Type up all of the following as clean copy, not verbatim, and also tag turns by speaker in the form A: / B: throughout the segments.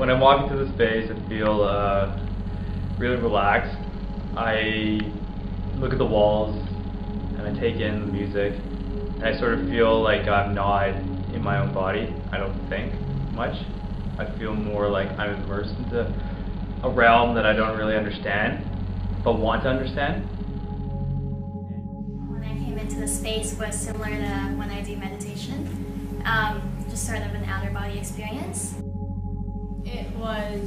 A: When I walk into the space, I feel really relaxed. I look at the walls and I take in the music, and I sort of feel like I'm not in my own body. I don't think much. I feel more like I'm immersed into a realm that I don't really understand, but want to understand.
B: When I came into the space was similar to when I do meditation, just sort of an outer body experience.
C: I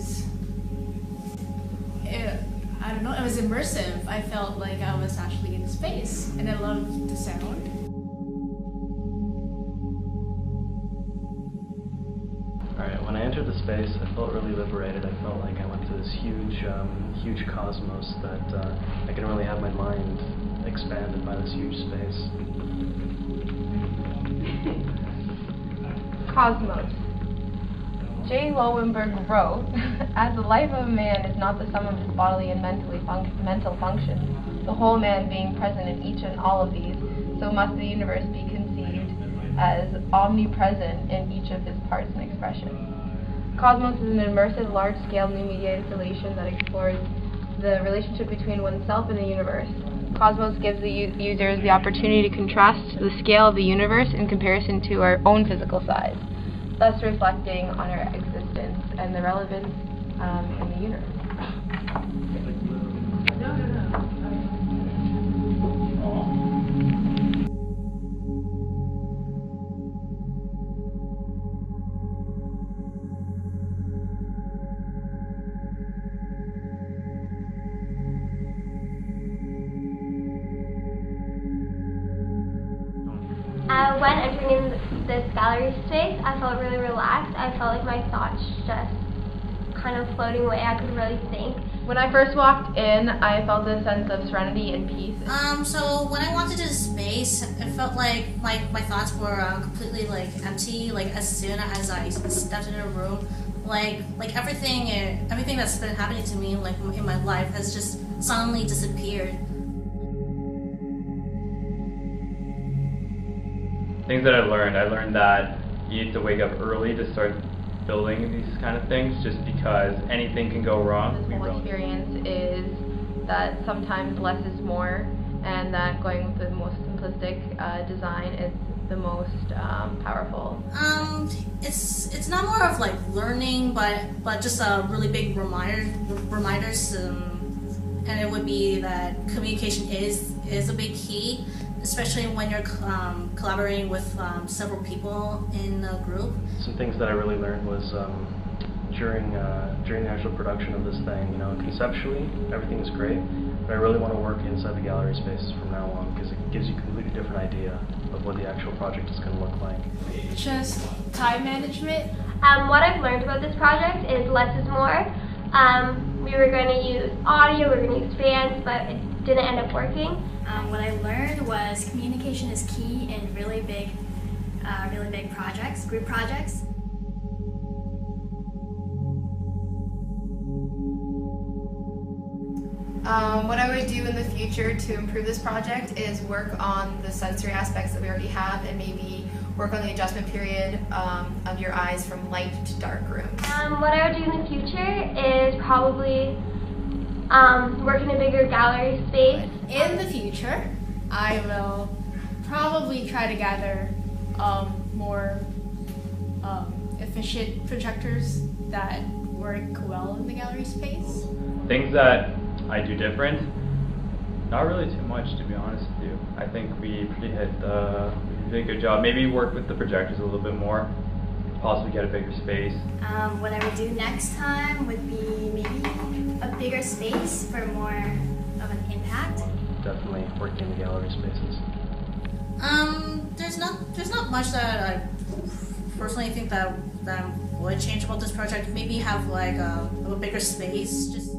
C: don't know, it was immersive. I felt like I was actually in space, and I loved the sound.
D: Alright, when I entered the space, I felt really liberated. I felt like I went to this huge cosmos that I can really have my mind expanded by this huge space.
E: Cosmos. J. Lowenberg wrote, "As the life of a man is not the sum of his bodily and mental functions, the whole man being present in each and all of these, so must the universe be conceived as omnipresent in each of his parts and expressions." Cosmos is an immersive, large-scale, new-media installation that explores the relationship between oneself and the universe. Cosmos gives the users the opportunity to contrast the scale of the universe in comparison to our own physical size, thus reflecting on our existence and the relevance in the universe.
F: When entering in this gallery space, I felt really relaxed. I felt like my thoughts just kind of floating away. I could really think.
E: When I first walked in, I felt a sense of serenity and peace.
G: So when I walked into the space, it felt like my thoughts were completely empty. Like as soon as I stepped into the room, like everything that's been happening to me in my life has just suddenly disappeared.
A: Things that I learned that you need to wake up early to start building these kind of things, just because anything can go wrong.
E: This whole experience is that sometimes less is more, and that going with the most simplistic design is the most powerful.
G: It's not more of learning, but just a really big reminders, and it would be that communication is a big key, especially when you're collaborating with several people in a group.
D: Some things that I really learned was during the actual production of this thing, conceptually everything is great, but I really want to work inside the gallery spaces from now on, because it gives you a completely different idea of what the actual project is going to look like.
C: Just time management.
F: What I've learned about this project is less is more. We were going to use audio, we were going to use fans, but it didn't end up working.
B: What I learned was communication is key in really big projects, group projects.
H: What I would do in the future to improve this project is work on the sensory aspects that we already have, and maybe work on the adjustment period of your eyes from light to dark rooms.
F: What I would do in the future is probably work in a bigger gallery space.
C: In the future, I will probably try to gather more efficient projectors that work well in the gallery space.
A: Things that I do different, not really too much, to be honest with you. I think we did a good job. Maybe work with the projectors a little bit more, possibly get a bigger space.
B: What I would do next time would be maybe a bigger space for more of an impact.
D: Definitely working in the gallery spaces.
G: There's not much that I personally think that would change about this project. Maybe have a bigger space. Just